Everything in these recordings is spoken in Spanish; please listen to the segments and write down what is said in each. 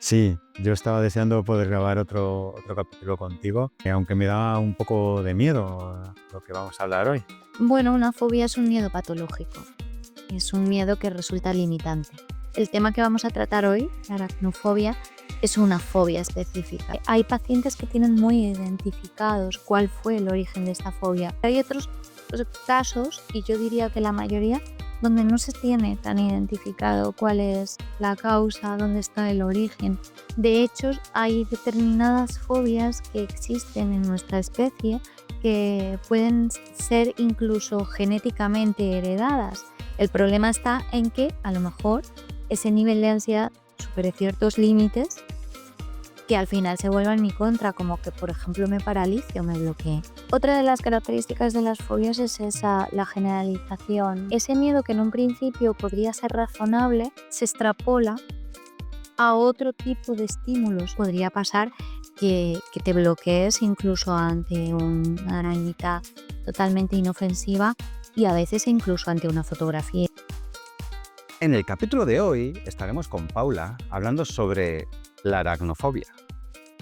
Sí, yo estaba deseando poder grabar otro capítulo contigo, aunque me da un poco de miedo lo que vamos a hablar hoy. Bueno, una fobia es un miedo patológico. Es un miedo que resulta limitante. El tema que vamos a tratar hoy, la aracnofobia, es una fobia específica. Hay pacientes que tienen muy identificados cuál fue el origen de esta fobia. Hay otros casos, y yo diría que la mayoría, donde no se tiene tan identificado cuál es la causa, dónde está el origen. De hecho, hay determinadas fobias que existen en nuestra especie que pueden ser incluso genéticamente heredadas. El problema está en que a lo mejor ese nivel de ansiedad supere ciertos límites que al final se vuelvan en mi contra, como que por ejemplo me paralice o me bloquee. Otra de las características de las fobias es la generalización. Ese miedo que en un principio podría ser razonable se extrapola a otro tipo de estímulos. Podría pasar que te bloquees incluso ante una arañita totalmente inofensiva y a veces incluso ante una fotografía. En el capítulo de hoy estaremos con Paula hablando sobre la aracnofobia.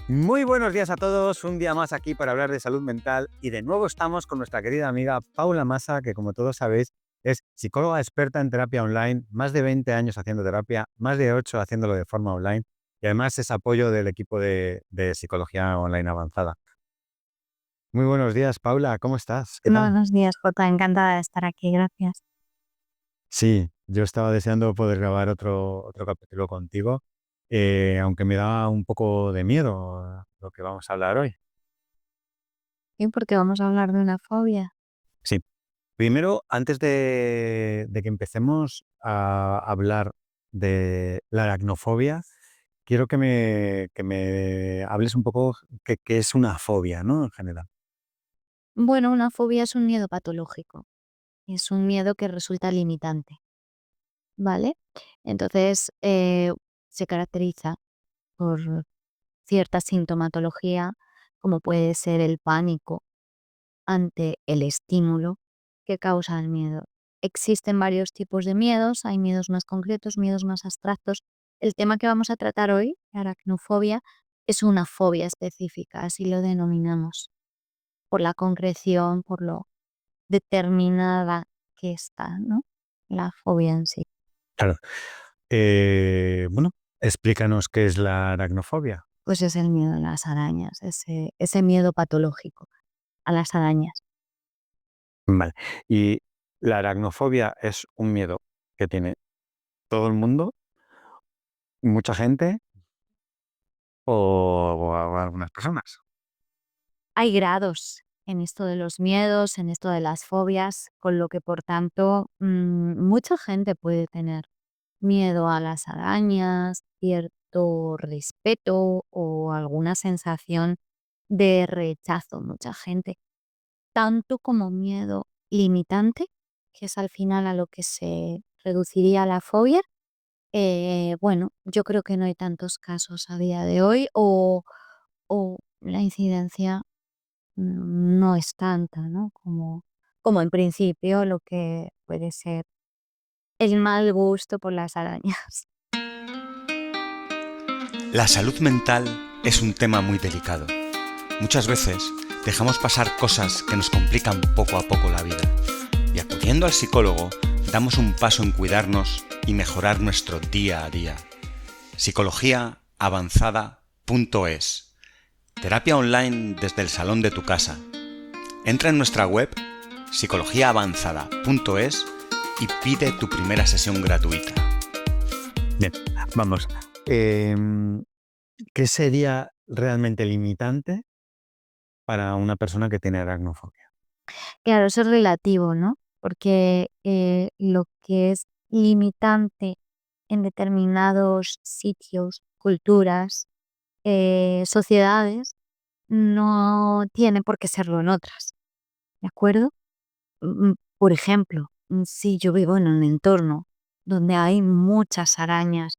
Muy buenos días a todos, un día más aquí para hablar de salud mental y de nuevo estamos con nuestra querida amiga Paula Massa, que como todos sabéis es psicóloga experta en terapia online, más de 20 años haciendo terapia, más de 8 haciéndolo de forma online y además es apoyo del equipo de psicología online avanzada. Muy buenos días, Paula, ¿cómo estás? ¿Qué tal? Buenos días, Jota. Encantada de estar aquí. Gracias. Sí, yo estaba deseando poder grabar otro capítulo contigo, aunque me da un poco de miedo lo que vamos a hablar hoy. ¿Y por qué vamos a hablar de una fobia? Sí, primero, antes de que empecemos a hablar de la aracnofobia, quiero que me hables un poco qué es una fobia, ¿no? En general. Bueno, una fobia es un miedo patológico. Es un miedo que resulta limitante, ¿vale? Entonces, se caracteriza por cierta sintomatología, como puede ser el pánico ante el estímulo que causa el miedo. Existen varios tipos de miedos, hay miedos más concretos, miedos más abstractos. El tema que vamos a tratar hoy, la aracnofobia, es una fobia específica, así lo denominamos, por la concreción, por lo determinada que está, ¿no? La fobia en sí. Claro. Bueno, explícanos qué es la aracnofobia. Pues es el miedo a las arañas, ese miedo patológico a las arañas. Vale. Y la aracnofobia es un miedo que tiene todo el mundo, mucha gente o algunas personas. Hay grados en esto de los miedos, en esto de las fobias, con lo que por tanto mucha gente puede tener miedo a las arañas, cierto respeto o alguna sensación de rechazo, mucha gente, tanto como miedo limitante, que es al final a lo que se reduciría la fobia. Bueno, yo creo que no hay tantos casos a día de hoy o la incidencia no es tanta, ¿no? Como en principio lo que puede ser el mal gusto por las arañas. La salud mental es un tema muy delicado. Muchas veces dejamos pasar cosas que nos complican poco a poco la vida. Y acudiendo al psicólogo, damos un paso en cuidarnos y mejorar nuestro día a día. Psicologiaavanzada.es. Terapia online desde el salón de tu casa. Entra en nuestra web psicologiaavanzada.es y pide tu primera sesión gratuita. Bien, vamos. ¿Qué sería realmente limitante para una persona que tiene aracnofobia? Claro, eso es relativo, ¿no? Porque lo que es limitante en determinados sitios, culturas, sociedades, no tiene por qué serlo en otras, ¿de acuerdo? Por ejemplo, si yo vivo en un entorno donde hay muchas arañas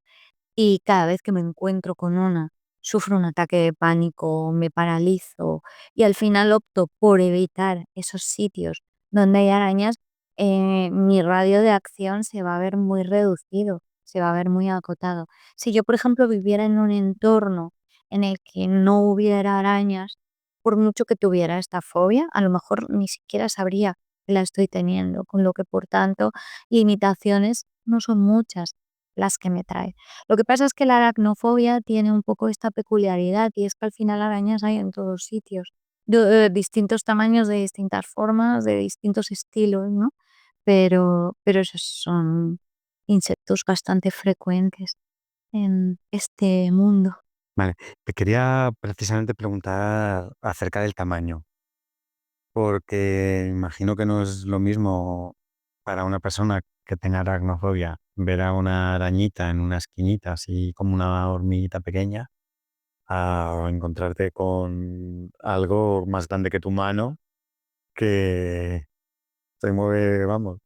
y cada vez que me encuentro con una, sufro un ataque de pánico, me paralizo y al final opto por evitar esos sitios donde hay arañas, mi radio de acción se va a ver muy reducido. se va a ver muy acotado. Si yo, por ejemplo, viviera en un entorno en el que no hubiera arañas, por mucho que tuviera esta fobia, a lo mejor ni siquiera sabría que la estoy teniendo, con lo que, por tanto, limitaciones no son muchas las que me trae. Lo que pasa es que la aracnofobia tiene un poco esta peculiaridad y es que al final arañas hay en todos sitios, de distintos tamaños, de distintas formas, de distintos estilos, ¿no? Pero esos son insectos bastante frecuentes en este mundo. Vale, te quería precisamente preguntar acerca del tamaño, porque imagino que no es lo mismo para una persona que tenga aracnofobia ver a una arañita en una esquinita, así como una hormiguita pequeña, a encontrarte con algo más grande que tu mano que se mueve, vamos,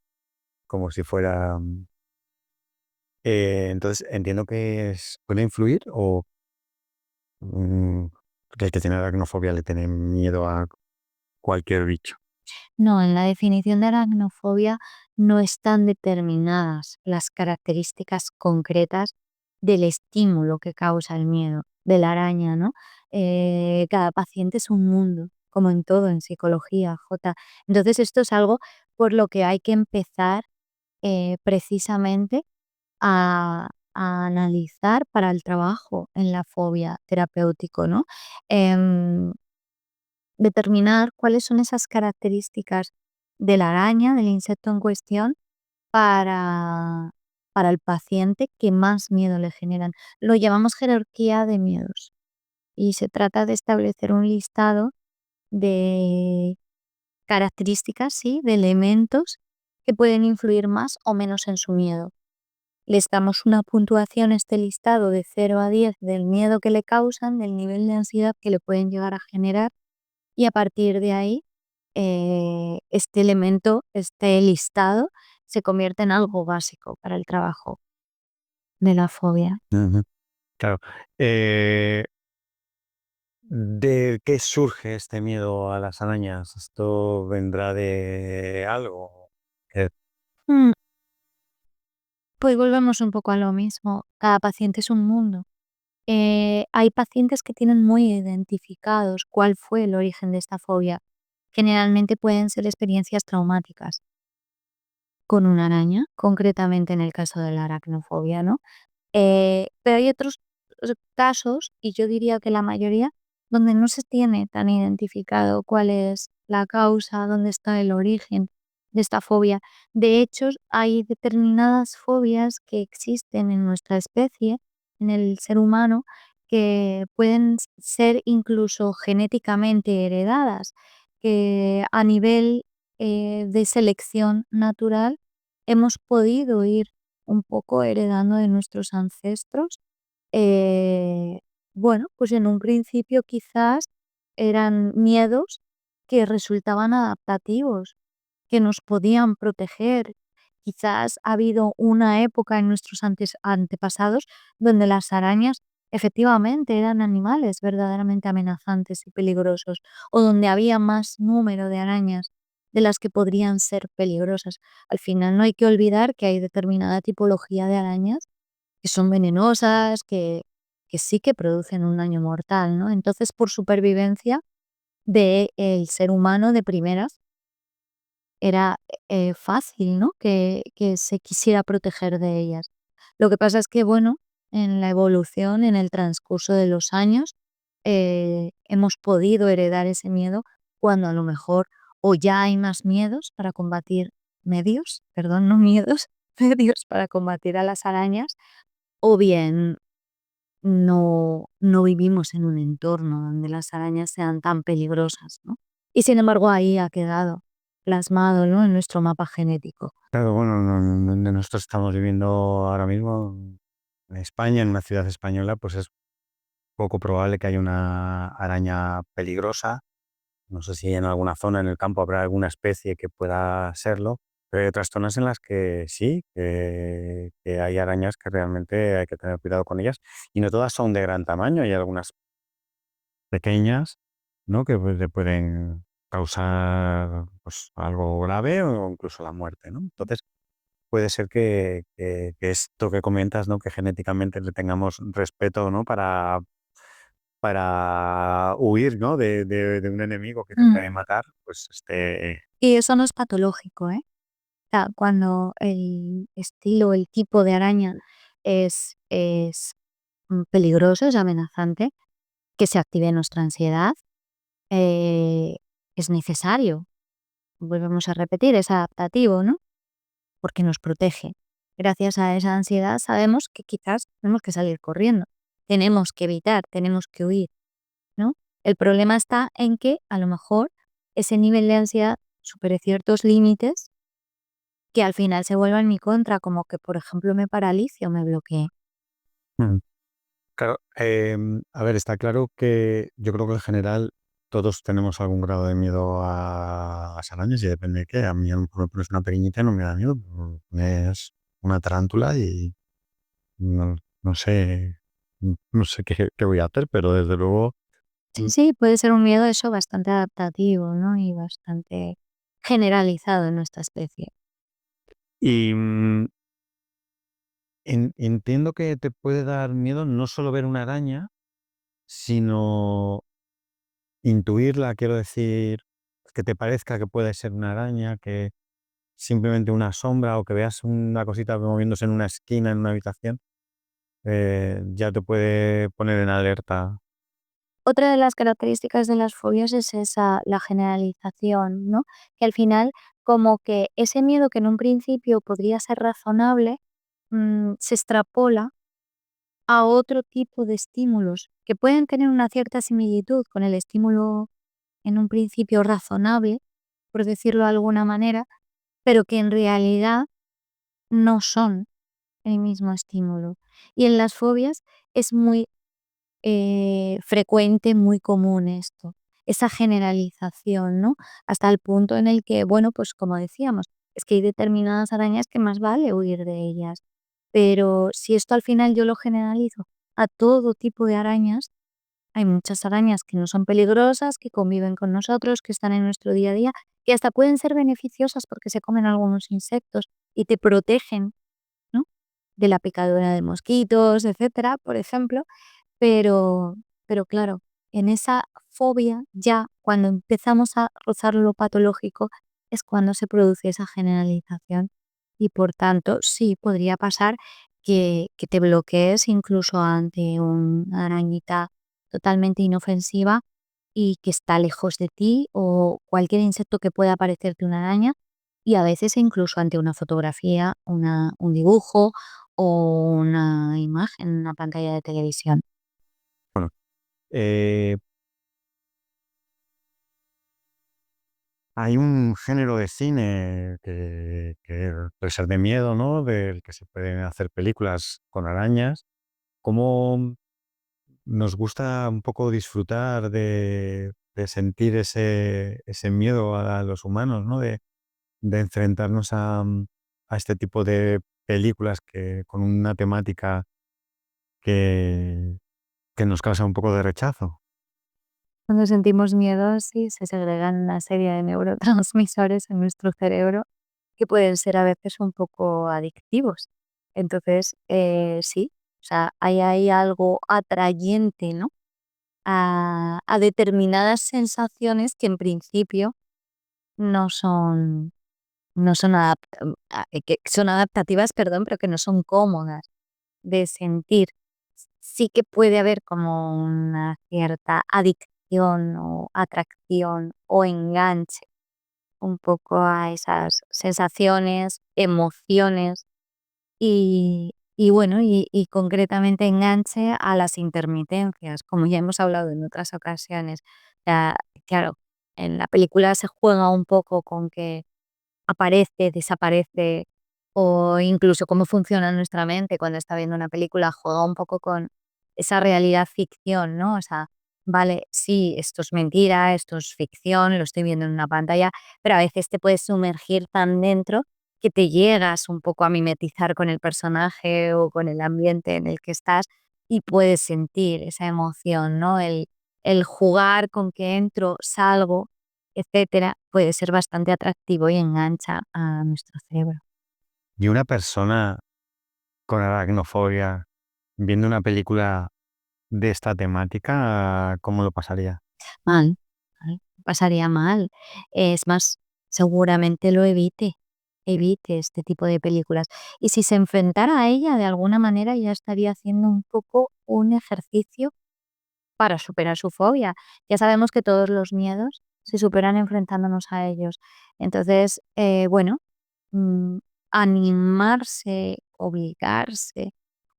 como si fuera... entonces, entiendo que puede influir o mm, que el que tiene aracnofobia le tiene miedo a cualquier bicho. No, en la definición de aracnofobia no están determinadas las características concretas del estímulo que causa el miedo de la araña, ¿no? Cada paciente es un mundo, como en todo, en psicología, Jota. Entonces, esto es algo por lo que hay que empezar precisamente a analizar para el trabajo en la fobia terapéutico, ¿no? Em, Determinar cuáles son esas características de la araña, del insecto en cuestión, para, para el paciente que más miedo le generan. Lo llamamos jerarquía de miedos y se trata de establecer un listado de características, sí, de elementos que pueden influir más o menos en su miedo. Les damos una puntuación a este listado de 0 a 10 del miedo que le causan, del nivel de ansiedad que le pueden llegar a generar y a partir de ahí, este elemento, este listado, se convierte en algo básico para el trabajo de la fobia. Ujú. Claro. ¿De qué surge este miedo a las arañas? ¿Esto vendrá de algo? Eh, Mm, pues volvemos un poco a lo mismo. Cada paciente es un mundo. Hay pacientes que tienen muy identificados cuál fue el origen de esta fobia. Generalmente pueden ser experiencias traumáticas con una araña, concretamente en el caso de la aracnofobia, ¿no? Pero hay otros casos, y yo diría que la mayoría, donde no se tiene tan identificado cuál es la causa, dónde está el origen de esta fobia. De hecho, hay determinadas fobias que existen en nuestra especie, en el ser humano, que pueden ser incluso genéticamente heredadas, que a nivel de selección natural hemos podido ir un poco heredando de nuestros ancestros. eh, bueno, pues en un principio quizás eran miedos que resultaban adaptativos, que nos podían proteger. Quizás ha habido una época en nuestros antepasados donde las arañas efectivamente eran animales verdaderamente amenazantes y peligrosos, o donde había más número de arañas de las que podrían ser peligrosas. Al final no hay que olvidar que hay determinada tipología de arañas que son venenosas, que sí que producen un daño mortal, ¿no? Entonces, por supervivencia del ser humano de primeras, era fácil, ¿no? Que se quisiera proteger de ellas. Lo que pasa es que, bueno, en la evolución, en el transcurso de los años, hemos podido heredar ese miedo cuando a lo mejor o ya hay más miedos para combatir medios, perdón, no miedos, medios para combatir a las arañas, o bien no vivimos en un entorno donde las arañas sean tan peligrosas, ¿no? Y sin embargo, ahí ha quedado plasmado, ¿no?, en nuestro mapa genético. Claro, bueno, donde nosotros estamos viviendo ahora mismo, en España, en una ciudad española, pues es poco probable que haya una araña peligrosa. No sé si en alguna zona en el campo habrá alguna especie que pueda serlo, pero hay otras zonas en las que sí, que hay arañas que realmente hay que tener cuidado con ellas. Y no todas son de gran tamaño, hay algunas pequeñas, ¿no? Que pues, le pueden causar pues, algo grave o incluso la muerte, ¿no? Entonces, puede ser que esto que comentas, ¿no? Que genéticamente le tengamos respeto, ¿no? Para huir, ¿no? De un enemigo que te Mm. puede matar, pues Y eso no es patológico, ¿eh? O sea, cuando el estilo, el tipo de araña es peligroso, es amenazante, que se active nuestra ansiedad, eh, es necesario. Volvemos a repetir, es adaptativo, ¿no? Porque nos protege. Gracias a esa ansiedad sabemos que quizás tenemos que salir corriendo, tenemos que evitar, tenemos que huir, ¿no? El problema está en que a lo mejor ese nivel de ansiedad supere ciertos límites que al final se vuelva en mi contra, como que, por ejemplo, me paralice o me bloquee. mm, claro, a ver, está claro que yo creo que en general todos tenemos algún grado de miedo a las arañas y depende de qué. A mí a lo mejor me pones una pequeñita y no me da miedo, pero me pones una tarántula y no sé, no sé qué voy a hacer, pero desde luego. Sí, sí, puede ser un miedo eso bastante adaptativo, ¿no? Y bastante generalizado en nuestra especie. Y entiendo que te puede dar miedo no solo ver una araña, sino intuirla, quiero decir, que te parezca que puede ser una araña, que simplemente una sombra o que veas una cosita moviéndose en una esquina, en una habitación, ya te puede poner en alerta. Otra de las características de las fobias es esa, la generalización, ¿no? Que al final, como que ese miedo que en un principio podría ser razonable, se extrapola a otro tipo de estímulos que pueden tener una cierta similitud con el estímulo en un principio razonable, por decirlo de alguna manera, pero que en realidad no son el mismo estímulo. Y en las fobias es muy frecuente, muy común esto, esa generalización, ¿no? Hasta el punto en el que, bueno, pues como decíamos, es que hay determinadas arañas que más vale huir de ellas. Pero si esto al final yo lo generalizo a todo tipo de arañas, hay muchas arañas que no son peligrosas, que conviven con nosotros, que están en nuestro día a día, que hasta pueden ser beneficiosas porque se comen algunos insectos y te protegen, ¿no? De la picadura de mosquitos, etcétera, por ejemplo. Pero pero claro, en esa fobia ya cuando empezamos a rozar lo patológico es cuando se produce esa generalización y por tanto sí podría pasar que te bloquees incluso ante una arañita totalmente inofensiva y que está lejos de ti o cualquier insecto que pueda parecerte una araña y a veces incluso ante una fotografía, un dibujo o una imagen en una pantalla de televisión. Bueno, eh, hay un género de cine que puede ser de miedo, ¿no? Del que se pueden hacer películas con arañas. ¿Cómo nos gusta un poco disfrutar de sentir ese miedo a los humanos, ¿no? De enfrentarnos a este tipo de películas que con una temática que que nos causa un poco de rechazo. Cuando sentimos miedo, sí, se segregan una serie de neurotransmisores en nuestro cerebro que pueden ser a veces un poco adictivos. Entonces, sí, o sea, hay ahí algo atrayente, ¿no? A determinadas sensaciones que en principio no son, no son, que son adaptativas, perdón, pero que no son cómodas de sentir. Sí que puede haber como una cierta adicción o atracción o enganche un poco a esas sensaciones, emociones y bueno, y concretamente enganche a las intermitencias, como ya hemos hablado en otras ocasiones. Ya, claro, en la película se juega un poco con que aparece, desaparece, o incluso cómo funciona nuestra mente cuando está viendo una película, juega un poco con esa realidad ficción, ¿no? O sea, vale, sí, esto es mentira, esto es ficción, lo estoy viendo en una pantalla, pero a veces te puedes sumergir tan dentro que te llegas un poco a mimetizar con el personaje o con el ambiente en el que estás y puedes sentir esa emoción, ¿no? El jugar con que entro, salgo, etcétera, puede ser bastante atractivo y engancha a nuestro cerebro. Y una persona con aracnofobia viendo una película de esta temática, ¿cómo lo pasaría? Mal, mal, pasaría mal. Es más, seguramente lo evite este tipo de películas. Y si se enfrentara a ella de alguna manera, ya estaría haciendo un poco un ejercicio para superar su fobia. Ya sabemos que todos los miedos se superan enfrentándonos a ellos. Entonces, bueno, mm, animarse, obligarse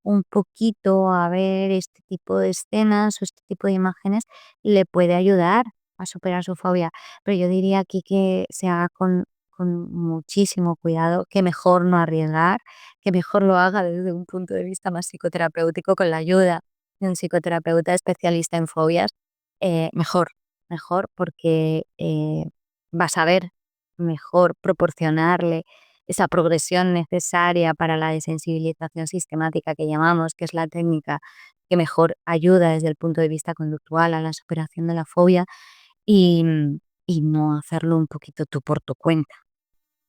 un poquito a ver este tipo de escenas o este tipo de imágenes le puede ayudar a superar su fobia. Pero yo diría aquí que se haga con muchísimo cuidado, que mejor no arriesgar, que mejor lo haga desde un punto de vista más psicoterapéutico con la ayuda de un psicoterapeuta especialista en fobias, mejor, mejor porque va a saber mejor proporcionarle esa progresión necesaria para la desensibilización sistemática que llamamos, que es la técnica que mejor ayuda desde el punto de vista conductual a la superación de la fobia y, y no hacerlo un poquito tú por tu cuenta.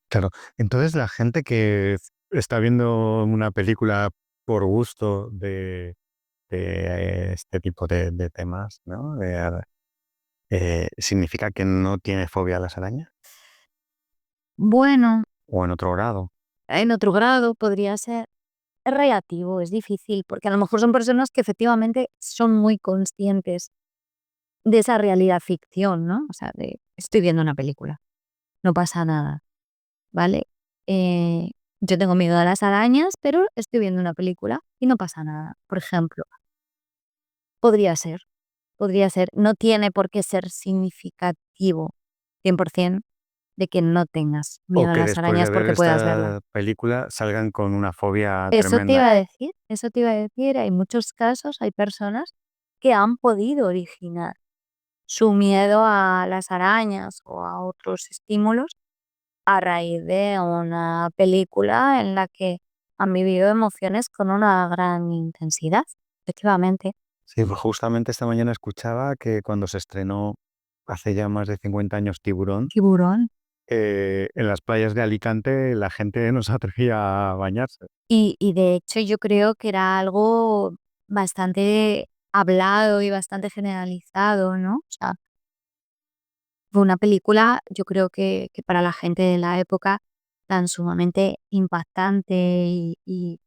Claro, entonces la gente que está viendo una película por gusto de este tipo de temas, ¿no? ¿Significa que no tiene fobia a las arañas? Bueno, ¿O en otro grado? en otro grado podría ser. Es relativo, es difícil, porque a lo mejor son personas que efectivamente son muy conscientes de esa realidad ficción, ¿no? O sea, de estoy viendo una película, no pasa nada, ¿vale? Yo tengo miedo a las arañas, pero estoy viendo una película y no pasa nada. Por ejemplo, podría ser, podría ser. No tiene por qué ser significativo 100% de que no tengas O miedo a que las después de arañas ver porque puedas verlas. esta película salgan con una fobia Eso te tremenda. iba a decir, eso te iba a decir. Hay muchos casos, hay personas que han podido originar su miedo a las arañas o a otros estímulos a raíz de una película en la que han vivido emociones con una gran intensidad, efectivamente. Sí, pues justamente esta mañana escuchaba que cuando se estrenó hace ya más de 50 años Tiburón, Tiburón. en las playas de Alicante la gente no se atrevía a bañarse. Y de hecho yo creo que era algo bastante hablado y bastante generalizado, ¿no? O sea, fue una película, yo creo que para la gente de la época tan sumamente impactante y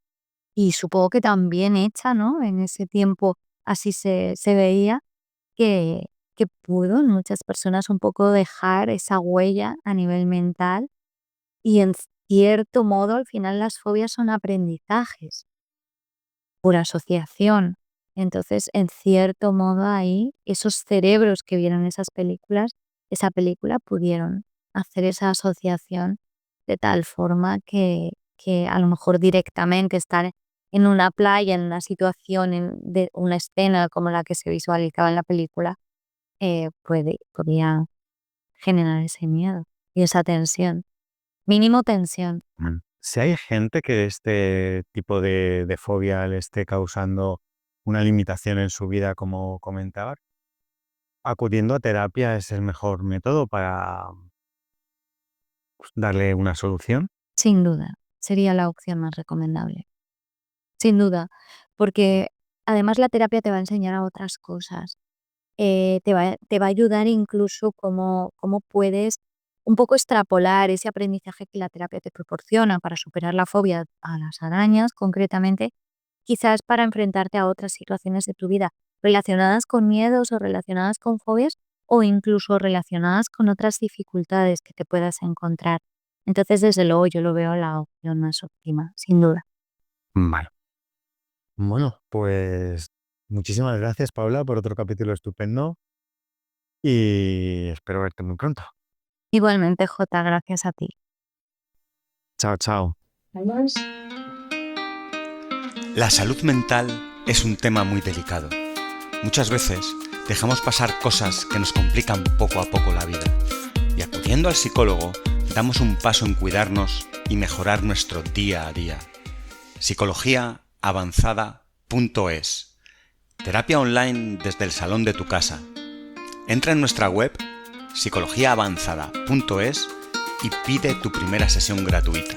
supongo que también hecha, ¿no? En ese tiempo así se veía que, que pudo en muchas personas un poco dejar esa huella a nivel mental y en cierto modo al final las fobias son aprendizajes por asociación. Entonces, en cierto modo ahí, esos cerebros que vieron esas películas, esa película pudieron hacer esa asociación de tal forma que a lo mejor directamente estar en una playa, en una situación, de una escena como la que se visualizaba en la película, podía generar ese miedo y esa tensión. Mínimo tensión. Si hay gente que este tipo de fobia le esté causando una limitación en su vida, como comentaba, acudiendo a terapia es el mejor método para darle una solución. Sin duda, sería la opción más recomendable. Sin duda, porque además la terapia te va a enseñar a otras cosas. Te va a ayudar incluso cómo puedes un poco extrapolar ese aprendizaje que la terapia te proporciona para superar la fobia a las arañas, concretamente, quizás para enfrentarte a otras situaciones de tu vida relacionadas con miedos o relacionadas con fobias o incluso relacionadas con otras dificultades que te puedas encontrar. Entonces, desde luego, yo lo veo la opción más óptima, sin duda. Vale. Bueno, pues muchísimas gracias, Paula, por otro capítulo estupendo y espero verte muy pronto. Igualmente, Jota, gracias a ti. Chao, chao. Adiós. La salud mental es un tema muy delicado. Muchas veces dejamos pasar cosas que nos complican poco a poco la vida. Y acudiendo al psicólogo, damos un paso en cuidarnos y mejorar nuestro día a día. Psicologiaavanzada.es. Terapia online desde el salón de tu casa. Entra en nuestra web psicologiaavanzada.es y pide tu primera sesión gratuita.